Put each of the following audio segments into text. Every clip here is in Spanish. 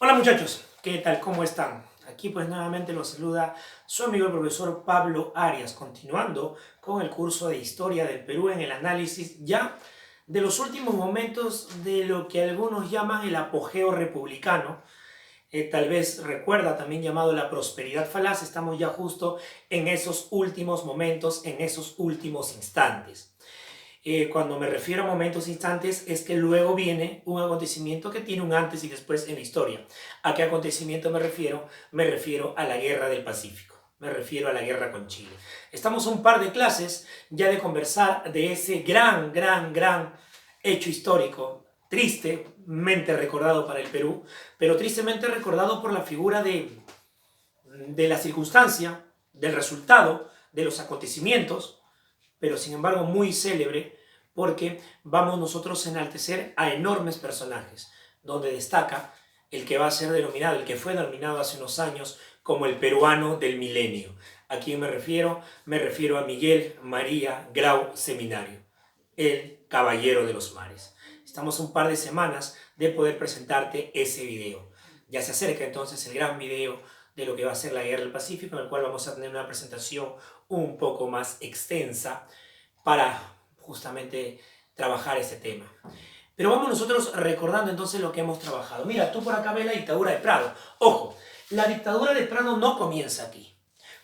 Hola muchachos, ¿qué tal? ¿Cómo están? Aquí pues nuevamente los saluda su amigo el profesor Pablo Arias, continuando con el curso de Historia del Perú en el análisis ya de los últimos momentos de lo que algunos llaman el apogeo republicano. Tal vez recuerda también llamado la prosperidad falaz. Estamos ya justo en esos últimos momentos, en esos últimos instantes. Cuando me refiero a momentos instantes es que luego viene un acontecimiento que tiene un antes y después en la historia. ¿A qué acontecimiento me refiero? Me refiero a la Guerra del Pacífico. Me refiero a la guerra con Chile. Estamos a un par de clases ya de conversar de ese gran hecho histórico, tristemente recordado para el Perú, pero tristemente recordado por la figura de la circunstancia, del resultado, de los acontecimientos, pero sin embargo muy célebre, porque vamos nosotros a enaltecer a enormes personajes, donde destaca el que va a ser denominado, el que fue denominado hace unos años como el peruano del milenio. ¿A quién me refiero? Me refiero a Miguel María Grau Seminario, el caballero de los mares. Estamos a un par de semanas de poder presentarte ese video. Ya se acerca entonces el gran video de lo que va a ser la Guerra del Pacífico, en el cual vamos a tener una presentación un poco más extensa para justamente trabajar este tema. Pero vamos nosotros recordando entonces lo que hemos trabajado. Mira, tú por acá ves la dictadura de Prado. Ojo, la dictadura de Prado no comienza aquí.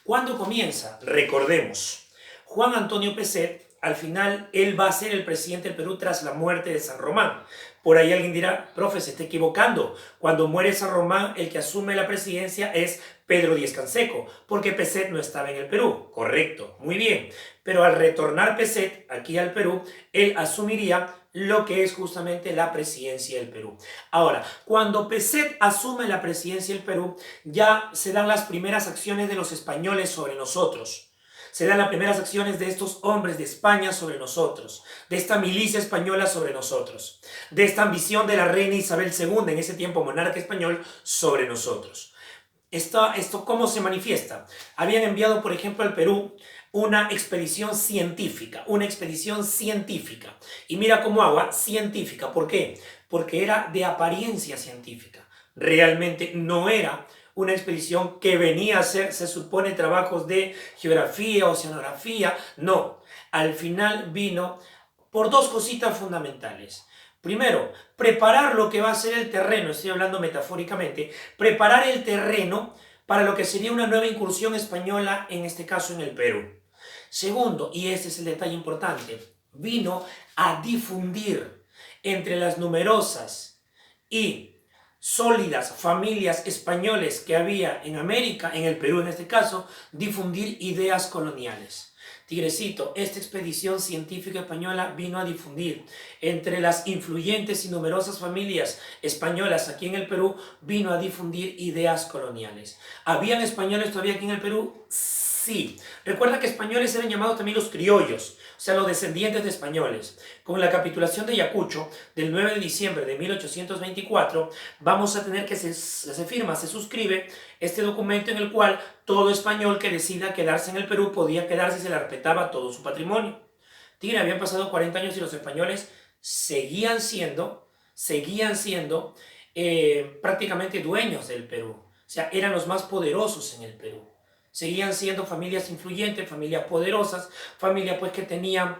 ¿Cuándo comienza? Recordemos, Juan Antonio Pezet, al final, él va a ser el presidente del Perú tras la muerte de San Román. Por ahí alguien dirá, profe, se está equivocando. Cuando muere San Román, el que asume la presidencia es Pedro Díez-Canseco, porque Pezet no estaba en el Perú. Correcto, muy bien. Pero al retornar Pezet aquí al Perú, él asumiría lo que es justamente la presidencia del Perú. Ahora, cuando Pezet asume la presidencia del Perú, ya se dan las primeras acciones de los españoles sobre nosotros. Se dan las primeras acciones de estos hombres de España sobre nosotros, de esta milicia española sobre nosotros, de esta ambición de la reina Isabel II, en ese tiempo monarca español, sobre nosotros. ¿Esto cómo se manifiesta? Habían enviado, por ejemplo, al Perú una expedición científica, Y mira cómo hago, científica. ¿Por qué? Porque era de apariencia científica. Realmente no era una expedición que venía a hacer, se supone, trabajos de geografía, oceanografía. No, al final vino por dos cositas fundamentales. Primero, preparar lo que va a ser el terreno, estoy hablando metafóricamente, preparar el terreno para lo que sería una nueva incursión española, en este caso en el Perú. Segundo, y este es el detalle importante, vino a difundir entre las numerosas y sólidas familias españoles que había en América, en el Perú en este caso, difundir ideas coloniales. Tigrecito, esta expedición científica española vino a difundir entre las influyentes y numerosas familias españolas aquí en el Perú, vino a difundir ideas coloniales. ¿Habían españoles todavía aquí en el Perú? Sí. Recuerda que españoles eran llamados también los criollos, o sea, los descendientes de españoles. Con la capitulación de Ayacucho del 9 de diciembre de 1824, vamos a tener que se suscribe este documento en el cual todo español que decida quedarse en el Perú podía quedarse y se le respetaba todo su patrimonio. Tigre, habían pasado 40 años y los españoles seguían siendo prácticamente dueños del Perú. O sea, eran los más poderosos en el Perú. Seguían siendo familias influyentes, familias poderosas, familias pues que tenían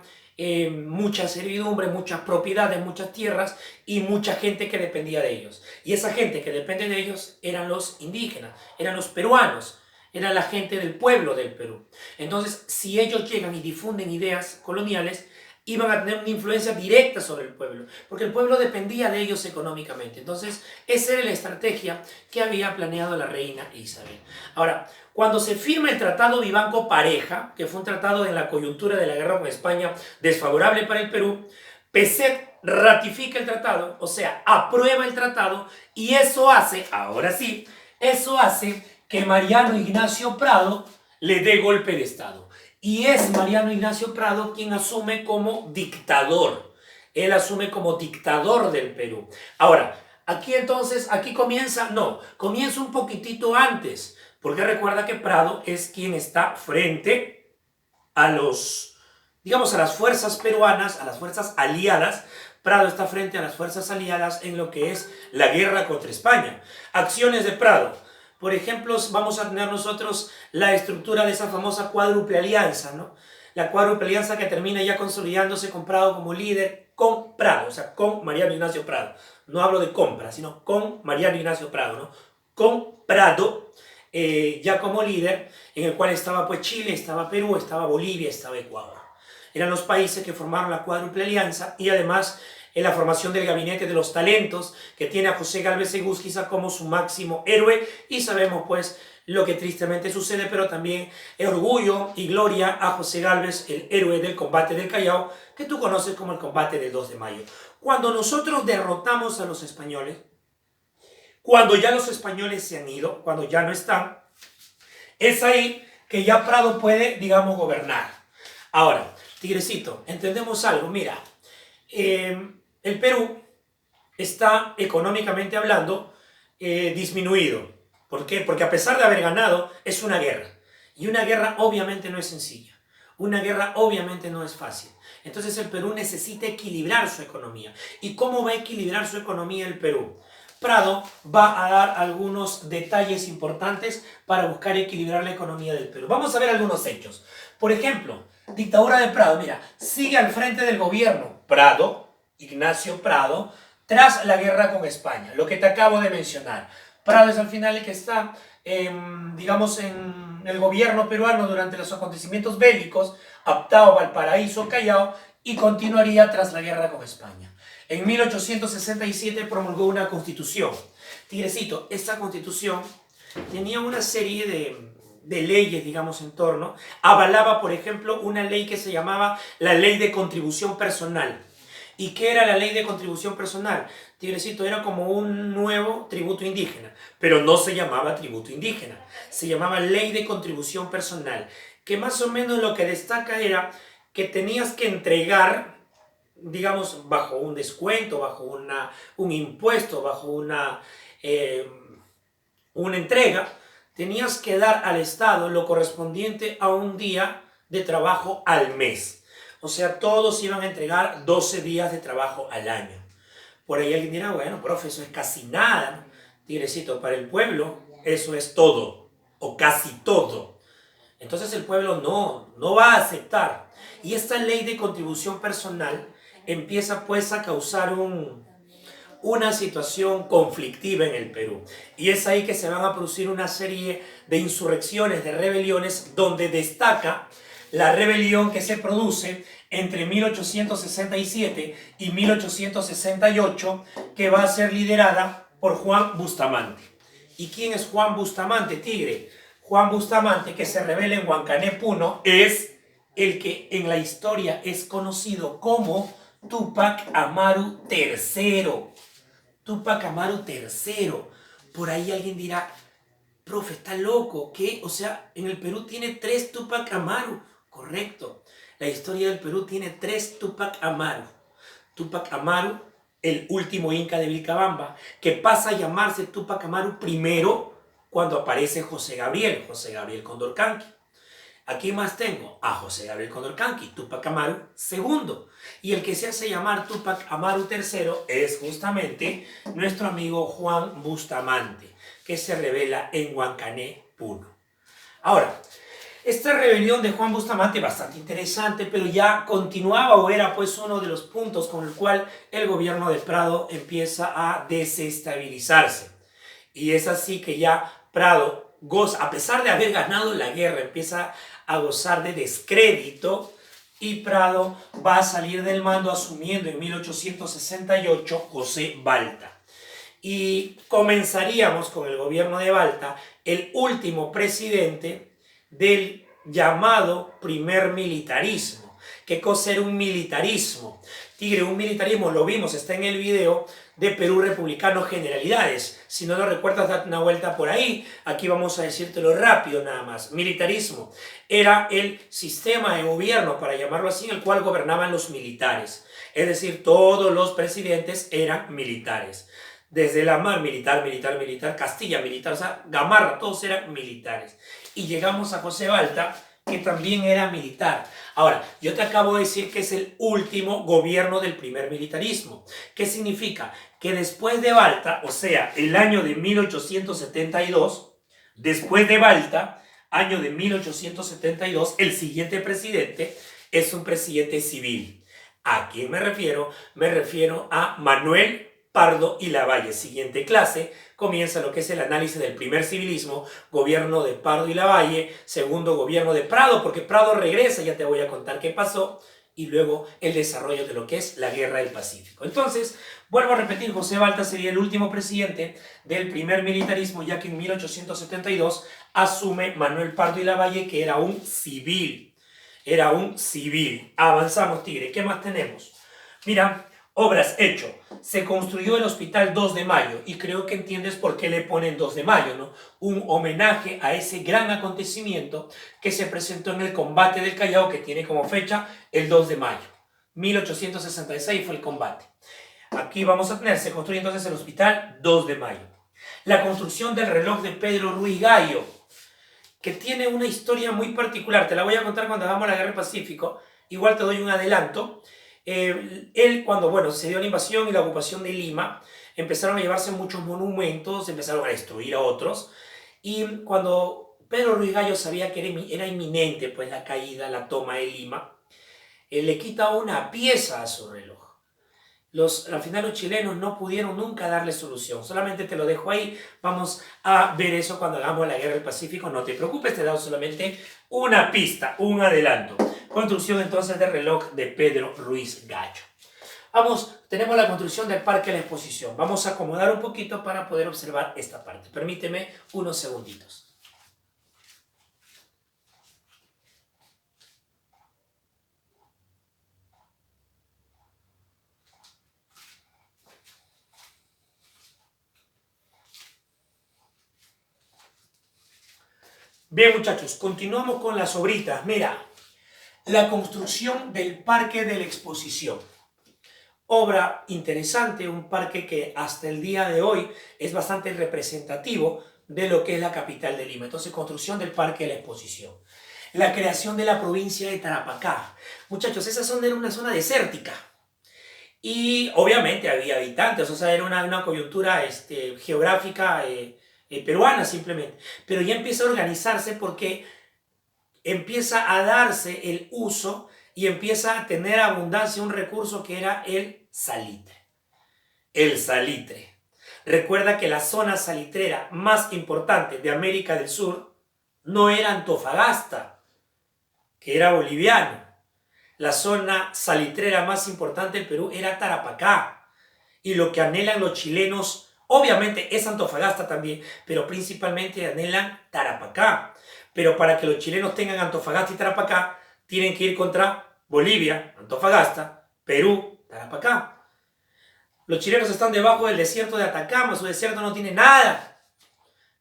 mucha servidumbre, muchas propiedades, muchas tierras y mucha gente que dependía de ellos. Y esa gente que depende de ellos eran los indígenas, eran los peruanos, era la gente del pueblo del Perú. Entonces, si ellos llegan y difunden ideas coloniales, iban a tener una influencia directa sobre el pueblo, porque el pueblo dependía de ellos económicamente. Entonces, esa era la estrategia que había planeado la reina Isabel. Ahora, cuando se firma el Tratado Vivanco-Pareja, que fue un tratado en la coyuntura de la guerra con España desfavorable para el Perú, Pezet ratifica el tratado, o sea, aprueba el tratado, y eso hace, ahora sí, eso hace que Mariano Ignacio Prado le dé golpe de Estado. Y es Mariano Ignacio Prado quien asume como dictador. Él asume como dictador del Perú. Ahora, aquí entonces, aquí comienza, no, comienza un poquitito antes, porque recuerda que Prado es quien está frente a los, digamos, a las fuerzas peruanas, a las fuerzas aliadas, Prado está frente a las fuerzas aliadas en lo que es la guerra contra España. Acciones de Prado. Por ejemplo, vamos a tener nosotros la estructura de esa famosa cuádruple alianza, ¿no? La cuádruple alianza que termina ya consolidándose con Prado como líder, con Prado, o sea, con Mariano Ignacio Prado. No hablo de compra, sino con Mariano Ignacio Prado, ¿no? Con Prado, ya como líder, en el cual estaba pues Chile, estaba Perú, estaba Bolivia, estaba Ecuador. Eran los países que formaron la cuádruple alianza y además en la formación del gabinete de los talentos que tiene a José Gálvez Egusquiza como su máximo héroe, y sabemos pues lo que tristemente sucede, pero también es orgullo y gloria a José Gálvez, el héroe del combate del Callao, que tú conoces como el combate del 2 de mayo. Cuando nosotros derrotamos a los españoles, cuando ya los españoles se han ido, cuando ya no están, es ahí que ya Prado puede, digamos, gobernar. Ahora, Tigrecito, entendemos algo, mira, el Perú está económicamente hablando disminuido. ¿Por qué? Porque a pesar de haber ganado, es una guerra. Y una guerra obviamente no es sencilla. Una guerra obviamente no es fácil. Entonces el Perú necesita equilibrar su economía. ¿Y cómo va a equilibrar su economía el Perú? Prado va a dar algunos detalles importantes para buscar equilibrar la economía del Perú. Vamos a ver algunos hechos. Por ejemplo, dictadura de Prado. Mira, sigue al frente del gobierno Prado, Ignacio Prado, tras la guerra con España, lo que te acabo de mencionar. Prado es al final el que está, digamos, en el gobierno peruano durante los acontecimientos bélicos, Aptao, Valparaíso, Callao, y continuaría tras la guerra con España. En 1867 promulgó una constitución. Tigrecito, esta constitución tenía una serie de leyes, digamos, en torno. Avalaba, por ejemplo, una ley que se llamaba la Ley de Contribución Personal. ¿Y qué era la Ley de Contribución Personal? Tigrecito, era como un nuevo tributo indígena, pero no se llamaba tributo indígena, se llamaba Ley de Contribución Personal, que más o menos lo que destaca era que tenías que entregar, digamos, bajo un descuento, bajo un impuesto, bajo una entrega, tenías que dar al Estado lo correspondiente a un día de trabajo al mes. O sea, todos iban a entregar 12 días de trabajo al año. Por ahí alguien dirá, bueno, profe, eso es casi nada, ¿no? Tigrecito, para el pueblo eso es todo, o casi todo. Entonces el pueblo no va a aceptar. Y esta ley de contribución personal empieza pues a causar una situación conflictiva en el Perú. Y es ahí que se van a producir una serie de insurrecciones, de rebeliones, donde destaca la rebelión que se produce entre 1867 y 1868, que va a ser liderada por Juan Bustamante. ¿Y quién es Juan Bustamante, Tigre? Juan Bustamante, que se revela en Huancané, Puno, es el que en la historia es conocido como Túpac Amaru III. Túpac Amaru III. Por ahí alguien dirá, profe, está loco, ¿qué? O sea, en el Perú tiene 3 Túpac Amaru. Correcto. La historia del Perú tiene 3 Túpac Amaru. Túpac Amaru, el último inca de Vilcabamba, que pasa a llamarse Túpac Amaru primero cuando aparece José Gabriel Condorcanqui. Aquí más tengo a José Gabriel Condorcanqui, Túpac Amaru segundo. Y el que se hace llamar Túpac Amaru III es justamente nuestro amigo Juan Bustamante, que se revela en Huancané, Puno. Ahora, esta rebelión de Juan Bustamante, bastante interesante, pero ya continuaba o era pues uno de los puntos con el cual el gobierno de Prado empieza a desestabilizarse. Y es así que ya Prado goza, a pesar de haber ganado la guerra, empieza a gozar de descrédito, y Prado va a salir del mando asumiendo en 1868 José Balta. Y comenzaríamos con el gobierno de Balta, el último presidente del llamado primer militarismo. ¿Qué cosa era un militarismo? Tigre, un militarismo, lo vimos, está en el video de Perú Republicano Generalidades. Si no lo recuerdas, date una vuelta por ahí. Aquí vamos a decírtelo rápido nada más. Militarismo era el sistema de gobierno, para llamarlo así, en el cual gobernaban los militares. Es decir, todos los presidentes eran militares. Desde la mar, militar, Castilla, militar, o sea, Gamarra, todos eran militares. Y llegamos a José Balta, que también era militar. Ahora, yo te acabo de decir que es el último gobierno del primer militarismo. ¿Qué significa? Que después de Balta, o sea, el año de 1872, después de Balta, año de 1872, el siguiente presidente es un presidente civil. ¿A quién me refiero? Me refiero a Manuel Pardo y Lavalle. Siguiente clase comienza lo que es el análisis del primer civilismo, gobierno de Pardo y Lavalle, segundo gobierno de Prado, porque Prado regresa, ya te voy a contar qué pasó, y luego el desarrollo de lo que es la Guerra del Pacífico. Entonces, vuelvo a repetir, José Balta sería el último presidente del primer militarismo, ya que en 1872 asume Manuel Pardo y Lavalle, que era un civil. Era un civil. Avanzamos, Tigre. ¿Qué más tenemos? Mira, obras hecho. Se construyó el Hospital 2 de Mayo y creo que entiendes por qué le ponen 2 de Mayo, ¿no? Un homenaje a ese gran acontecimiento que se presentó en el combate del Callao, que tiene como fecha el 2 de mayo. 1866 fue el combate. Aquí vamos a tener, se construye entonces el Hospital 2 de Mayo. La construcción del reloj de Pedro Ruiz Gallo, que tiene una historia muy particular. Te la voy a contar cuando hagamos la Guerra del Pacífico. Igual te doy un adelanto. Él, cuando se dio la invasión y la ocupación de Lima, empezaron a llevarse muchos monumentos, empezaron a destruir a otros, y cuando Pedro Ruiz Gallo sabía que era inminente pues la caída, la toma de Lima, le quita una pieza a su reloj. Al final los chilenos no pudieron nunca darle solución. Solamente te lo dejo ahí. Vamos a ver eso cuando hagamos la Guerra del Pacífico. No te preocupes, te he dado solamente una pista, un adelanto. Construcción entonces del reloj de Pedro Ruiz Gallo. Vamos, tenemos la construcción del Parque de la Exposición. Vamos a acomodar un poquito para poder observar esta parte. Permíteme unos segunditos. Bien, muchachos, continuamos con las obritas. Mira, la construcción del Parque de la Exposición. Obra interesante, un parque que hasta el día de hoy es bastante representativo de lo que es la capital de Lima. Entonces, construcción del Parque de la Exposición. La creación de la provincia de Tarapacá. Muchachos, esa zona era una zona desértica. Y obviamente había habitantes, o sea, era una coyuntura geográfica peruana simplemente. Pero ya empieza a organizarse porque empieza a darse el uso y empieza a tener abundancia un recurso que era el salitre. El salitre. Recuerda que la zona salitrera más importante de América del Sur no era Antofagasta, que era boliviano. La zona salitrera más importante del Perú era Tarapacá. Y lo que anhelan los chilenos, obviamente es Antofagasta también, pero principalmente anhelan Tarapacá. Pero para que los chilenos tengan Antofagasta y Tarapacá, tienen que ir contra Bolivia, Antofagasta, Perú, Tarapacá. Los chilenos están debajo del desierto de Atacama, su desierto no tiene nada.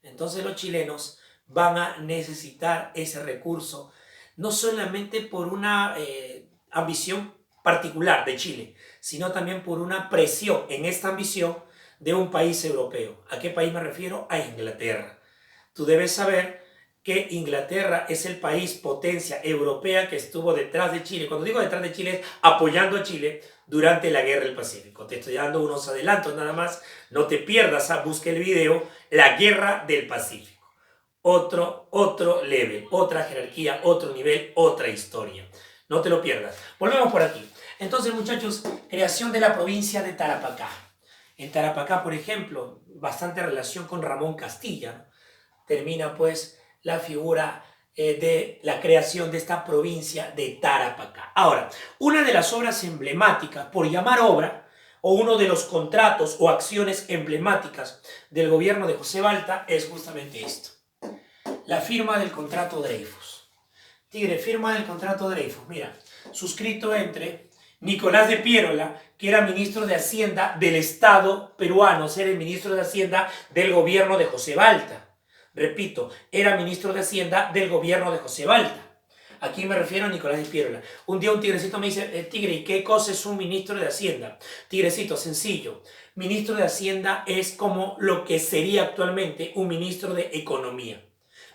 Entonces los chilenos van a necesitar ese recurso, no solamente por una ambición particular de Chile, sino también por una presión en esta ambición de un país europeo. ¿A qué país me refiero? A Inglaterra. Tú debes saber que Inglaterra es el país potencia europea que estuvo detrás de Chile. Cuando digo detrás de Chile, es apoyando a Chile durante la Guerra del Pacífico. Te estoy dando unos adelantos nada más. No te pierdas, busque el video La Guerra del Pacífico. Otro level, otra jerarquía, otro nivel, otra historia. No te lo pierdas. Volvemos por aquí. Entonces, muchachos, creación de la provincia de Tarapacá. En Tarapacá, por ejemplo, bastante relación con Ramón Castilla. Termina pues la figura de la creación de esta provincia de Tarapacá. Ahora, una de las obras emblemáticas, por llamar obra, o uno de los contratos o acciones emblemáticas del gobierno de José Balta es justamente esto. La firma del contrato Dreyfus. Tigre, firma del contrato Dreyfus. Mira, suscrito entre Nicolás de Piérola, que era ministro de Hacienda del Estado peruano, era el ministro de Hacienda del gobierno de José Balta. Repito, era ministro de Hacienda del gobierno de José Balta. ¿A quién me refiero? A Nicolás de Piérola. Un día un tigrecito me dice, Tigre, ¿y qué cosa es un ministro de Hacienda? Tigrecito, sencillo. Ministro de Hacienda es como lo que sería actualmente un ministro de Economía.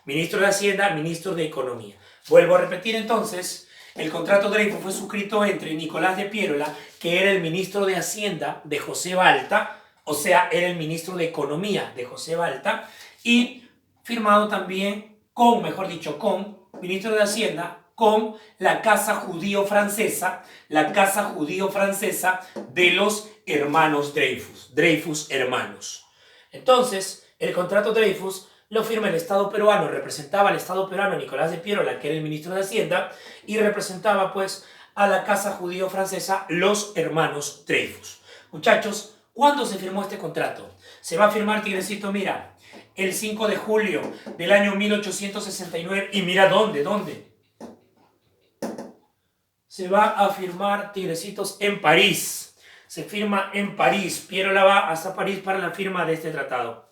Ministro de Hacienda, ministro de Economía. Vuelvo a repetir entonces, el contrato Dreyfus fue suscrito entre Nicolás de Piérola, que era el ministro de Hacienda de José Balta, o sea, era el ministro de Economía de José Balta, y firmado también con, mejor dicho, con ministro de Hacienda, con la casa judío-francesa de los hermanos Dreyfus, Dreyfus hermanos. Entonces, el contrato Dreyfus lo firma el Estado peruano, representaba al Estado peruano Nicolás de Piérola, que era el ministro de Hacienda, y representaba pues a la casa judío-francesa los hermanos Dreyfus. Muchachos, ¿cuándo se firmó este contrato? Se va a firmar, Tigrecito, mira, el 5 de julio del año 1869, y mira dónde. Se va a firmar, Tigrecitos, en París. Se firma en París. Piérola va hasta París para la firma de este tratado.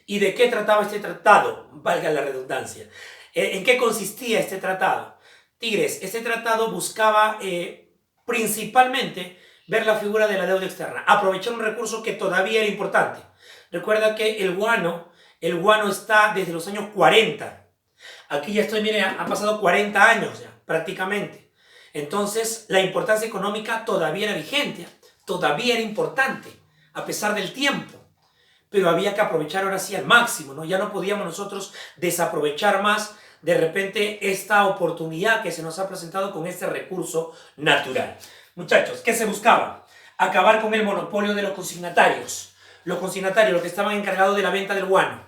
¿Y de qué trataba este tratado? Valga la redundancia. ¿En qué consistía este tratado? Tigres, este tratado buscaba principalmente ver la figura de la deuda externa, aprovechar un recurso que todavía era importante. Recuerda que el guano está desde los años 40. Aquí ya estoy, miren, han pasado 40 años ya, prácticamente. Entonces, la importancia económica todavía era vigente, todavía era importante, a pesar del tiempo. Pero había que aprovechar ahora sí al máximo, ¿no? Ya no podíamos nosotros desaprovechar más de repente esta oportunidad que se nos ha presentado con este recurso natural. Muchachos, ¿qué se buscaba? Acabar con el monopolio de los consignatarios. Los consignatarios, los que estaban encargados de la venta del guano.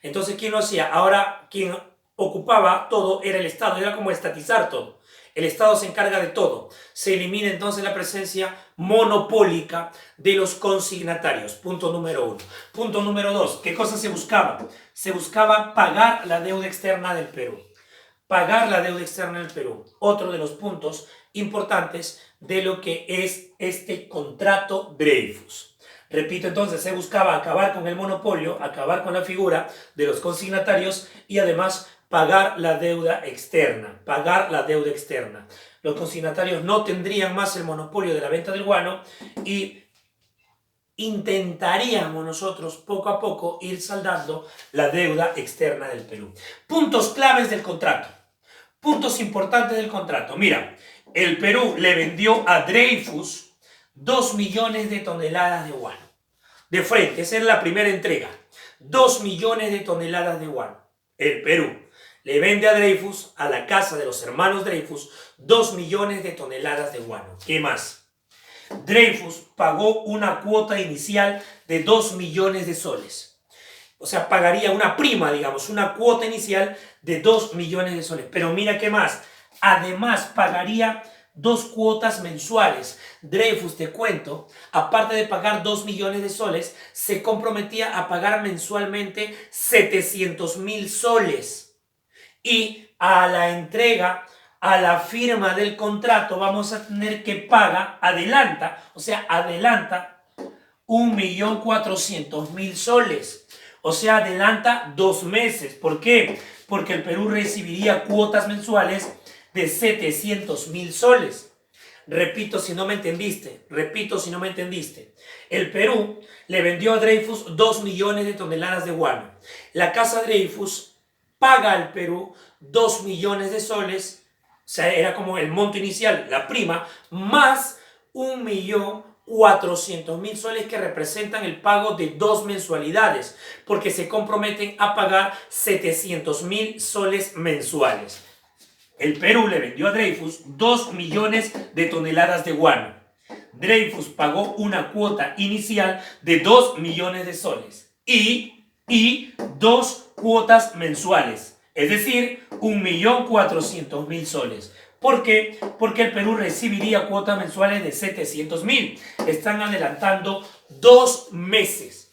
Entonces, ¿quién lo hacía? Ahora, quien ocupaba todo era el Estado, era como estatizar todo. El Estado se encarga de todo. Se elimina entonces la presencia monopólica de los consignatarios. Punto número 1. Punto número 2. ¿Qué cosa se buscaba? Se buscaba pagar la deuda externa del Perú. Pagar la deuda externa del Perú. Otro de los puntos importantes de lo que es este contrato Dreyfus. Repito entonces, se buscaba acabar con el monopolio, acabar con la figura de los consignatarios y además pagar la deuda externa, Los consignatarios no tendrían más el monopolio de la venta del guano y intentaríamos nosotros poco a poco ir saldando la deuda externa del Perú. Puntos claves del contrato, puntos importantes del contrato. Mira, el Perú le vendió a Dreyfus 2 millones de toneladas de guano. De frente, esa es la primera entrega. 2 millones de toneladas de guano. El Perú le vende a Dreyfus, a la casa de los hermanos Dreyfus, 2 millones de toneladas de guano. ¿Qué más? Dreyfus pagó una cuota inicial de 2 millones de soles. O sea, pagaría una prima, digamos, una cuota inicial de 2 millones de soles. Pero mira qué más. Además, pagaría 2 cuotas mensuales. Dreyfus, te cuento, aparte de pagar 2 millones de soles, se comprometía a pagar mensualmente 700.000 soles. Y a la entrega, a la firma del contrato, vamos a tener que adelanta 1.400.000 soles. O sea, adelanta 2 meses. ¿Por qué? Porque el Perú recibiría cuotas mensuales de 700.000 soles. Repito si no me entendiste. El Perú le vendió a Dreyfus 2 millones de toneladas de guano. La casa Dreyfus paga al Perú 2 millones de soles, o sea, era como el monto inicial, la prima, más 1.400.000 soles que representan el pago de 2 mensualidades, porque se comprometen a pagar 700.000 soles mensuales. El Perú le vendió a Dreyfus 2 millones de toneladas de guano. Dreyfus pagó una cuota inicial de 2 millones de soles y 2 cuotas mensuales, es decir, 1.400.000 soles. ¿Por qué? Porque el Perú recibiría cuotas mensuales de 700.000. Están adelantando 2 meses.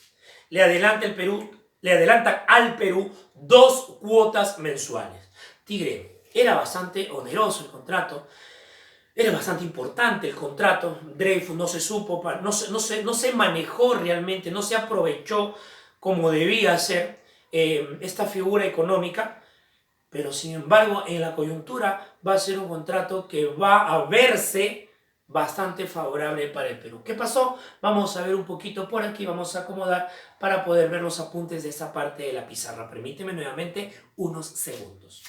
Le adelantan al Perú 2 cuotas mensuales. Tigre, era bastante oneroso el contrato. Era bastante importante el contrato. Dreyfus no se manejó realmente, no se aprovechó como debía ser esta figura económica, pero sin embargo en la coyuntura va a ser un contrato que va a verse bastante favorable para el Perú. ¿Qué pasó? Vamos a ver un poquito por aquí, vamos a acomodar para poder ver los apuntes de esta parte de la pizarra. Permíteme nuevamente unos segundos.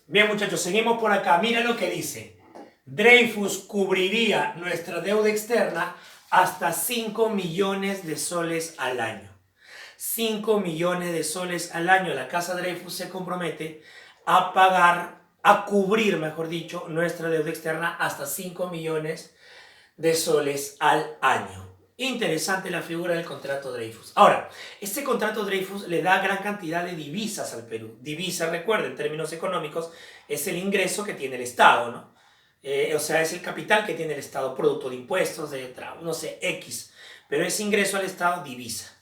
Bien, muchachos, seguimos por acá. Mira lo que dice. Dreyfus cubriría nuestra deuda externa hasta 5 millones de soles al año. 5 millones de soles al año. La Casa Dreyfus se compromete a pagar, a cubrir, mejor dicho, nuestra deuda externa hasta 5 millones de soles al año. Interesante la figura del contrato Dreyfus. Ahora, este contrato Dreyfus le da gran cantidad de divisas al Perú. Divisa, recuerden, en términos económicos, es el ingreso que tiene el Estado, ¿no? O sea, es el capital que tiene el Estado, producto de impuestos, de no sé, X. Pero ese ingreso al Estado, divisa.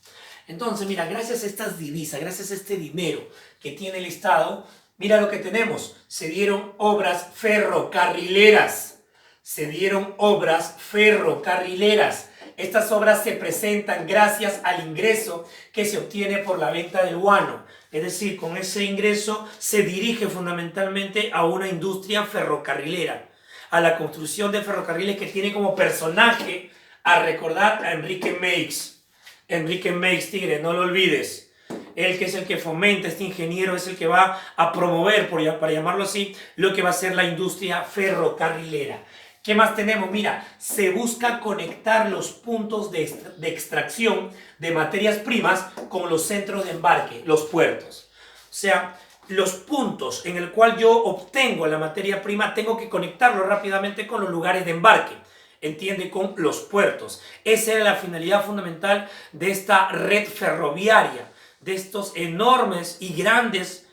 Entonces, mira, gracias a estas divisas, gracias a este dinero que tiene el Estado, mira lo que tenemos. Se dieron obras ferrocarrileras. Se dieron obras ferrocarrileras. Estas obras se presentan gracias al ingreso que se obtiene por la venta del guano. Es decir, con ese ingreso se dirige fundamentalmente a una industria ferrocarrilera, a la construcción de ferrocarriles que tiene como personaje a recordar a Enrique Meix. Enrique Meix, tigre, no lo olvides. Él que es el que fomenta, este ingeniero es el que va a promover, para llamarlo así, lo que va a ser la industria ferrocarrilera. ¿Qué más tenemos? Mira, se busca conectar los puntos de extracción de materias primas con los centros de embarque, los puertos. O sea, los puntos en el cual yo obtengo la materia prima, tengo que conectarlo rápidamente con los lugares de embarque. Entiende, con los puertos. Esa era la finalidad fundamental de esta red ferroviaria, de estos enormes y grandes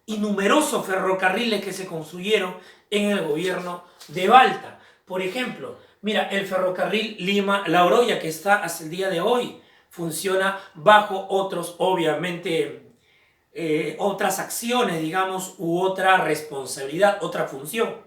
y numerosos ferrocarriles que se construyeron en el gobierno de Balta. Por ejemplo, mira, el ferrocarril Lima-La Oroya, que está hasta el día de hoy, funciona bajo otros, obviamente, otras acciones, digamos, u otra responsabilidad, otra función.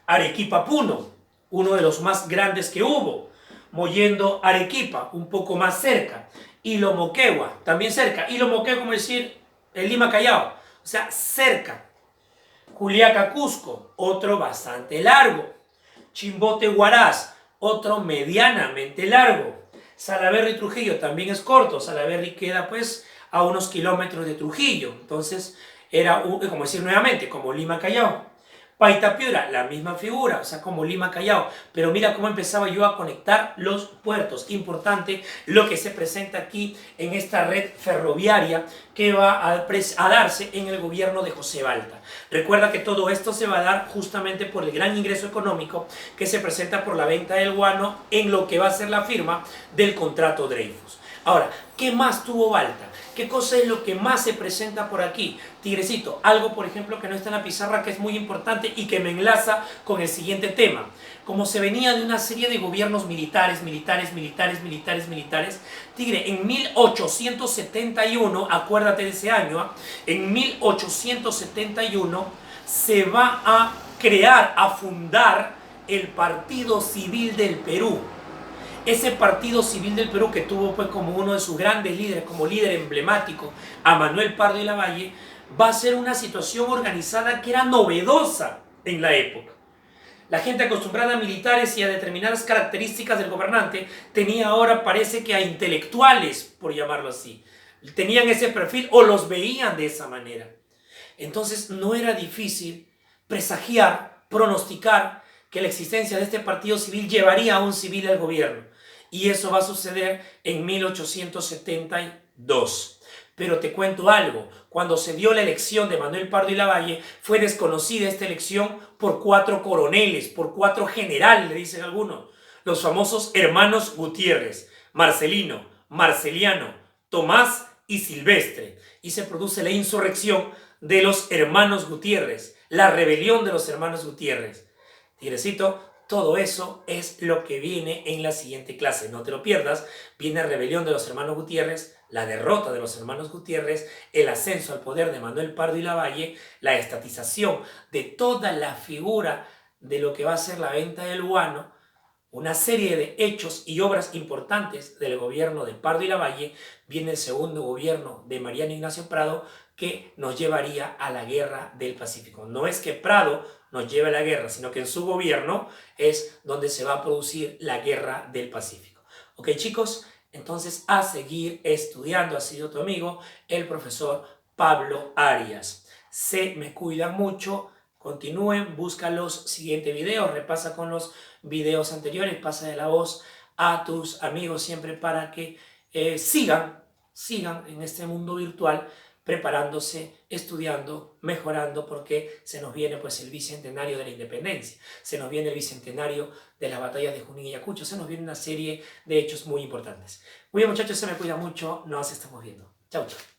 Arequipa-Puno, uno de los más grandes que hubo. Mollendo-Arequipa, un poco más cerca. Hilo Moquegua, también cerca. Hilo Moquegua, como decir, el Lima-Callao, o sea, cerca. Juliaca-Cusco, otro bastante largo. Chimbote-Huaraz, otro medianamente largo. Salaverry-Trujillo también es corto. Salaverry queda pues a unos kilómetros de Trujillo. Entonces era, como decir nuevamente, como Lima-Callao. Paita Piura, la misma figura, o sea, como Lima-Callao. Pero mira cómo empezaba yo a conectar los puertos. Importante lo que se presenta aquí en esta red ferroviaria que va a darse en el gobierno de José Balta. Recuerda que todo esto se va a dar justamente por el gran ingreso económico que se presenta por la venta del guano en lo que va a ser la firma del contrato Dreyfus. Ahora, ¿qué más tuvo Balta? ¿Qué cosa es lo que más se presenta por aquí? Tigrecito, algo por ejemplo que no está en la pizarra que es muy importante y que me enlaza con el siguiente tema. Como se venía de una serie de gobiernos militares, tigre, en 1871, acuérdate de ese año, en 1871 se va a crear, a fundar el Partido Civil del Perú. Ese Partido Civil del Perú que tuvo pues como uno de sus grandes líderes, como líder emblemático, a Manuel Pardo y Lavalle, va a ser una situación organizada que era novedosa en la época. La gente acostumbrada a militares y a determinadas características del gobernante tenía ahora, parece que a intelectuales, por llamarlo así. Tenían ese perfil o los veían de esa manera. Entonces no era difícil presagiar, pronosticar que la existencia de este partido civil llevaría a un civil al gobierno. Y eso va a suceder en 1872. Pero te cuento algo, cuando se dio la elección de Manuel Pardo y Lavalle, fue desconocida esta elección por 4 coroneles, por 4 generales, le dicen algunos, los famosos hermanos Gutiérrez, Marcelino, Marceliano, Tomás y Silvestre. Y se produce la insurrección de los hermanos Gutiérrez, la rebelión de los hermanos Gutiérrez. Tigrecito, todo eso es lo que viene en la siguiente clase. No te lo pierdas. Viene la rebelión de los hermanos Gutiérrez, la derrota de los hermanos Gutiérrez, el ascenso al poder de Manuel Pardo y Lavalle, la estatización de toda la figura de lo que va a ser la venta del guano, una serie de hechos y obras importantes del gobierno de Pardo y Lavalle. Viene el segundo gobierno de Mariano Ignacio Prado, que nos llevaría a la Guerra del Pacífico. No es que Prado nos lleve a la guerra, sino que en su gobierno es donde se va a producir la Guerra del Pacífico. Ok, chicos, entonces a seguir estudiando. Ha sido tu amigo, el profesor Pablo Arias. Se me cuidan mucho. continúen, busca los siguientes videos, repasa con los videos anteriores, pasa de la voz a tus amigos siempre para que sigan en este mundo virtual preparándose, estudiando, mejorando, porque se nos viene pues el bicentenario de la independencia, se nos viene el bicentenario de las batallas de Junín y Ayacucho, se nos viene una serie de hechos muy importantes. Muy bien muchachos, se me cuida mucho, nos estamos viendo. Chau, chau.